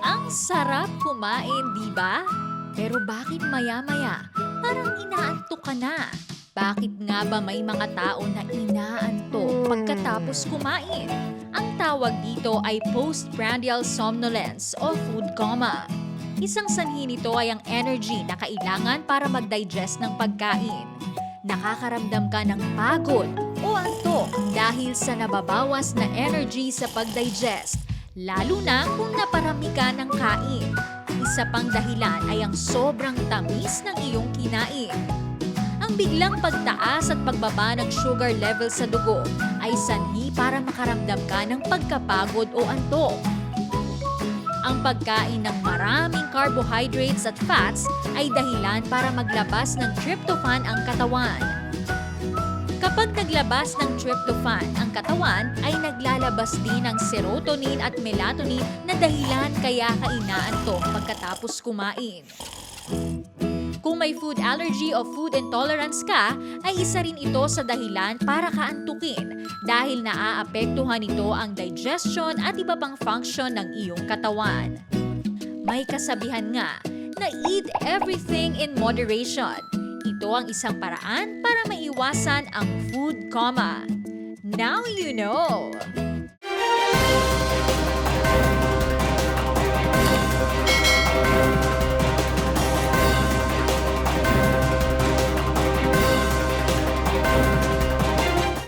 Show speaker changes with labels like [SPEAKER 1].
[SPEAKER 1] Ang sarap kumain, di ba? Pero bakit maya-maya? Parang inaantok ka na. Bakit nga ba may mga tao na inaantok pagkatapos kumain? Ang tawag dito ay postprandial somnolence o food coma. Isang sanhi nito ay ang energy na kailangan para mag-digest ng pagkain. Nakakaramdam ka ng pagod o antok dahil sa nababawas na energy sa pag-digest, lalo na kung naparami ka ng kain. Isa pang dahilan ay ang sobrang tamis ng iyong kinain. Ang biglang pagtaas at pagbaba ng sugar level sa dugo ay sanhi para makaramdam ka ng pagkapagod o antok. Ang pagkain ng maraming carbohydrates at fats ay dahilan para maglabas ng tryptophan ang katawan. Kapag naglabas ng tryptophan ang katawan, ay naglalabas din ng serotonin at melatonin na dahilan kaya ka inaantok pagkatapos kumain. Kung may food allergy o food intolerance ka, ay isa rin ito sa dahilan para kaantukin dahil naaapektuhan nito ang digestion at iba pang function ng iyong katawan. May kasabihan nga na eat everything in moderation. Ito ang isang paraan para maiwasan ang food coma. Now you know!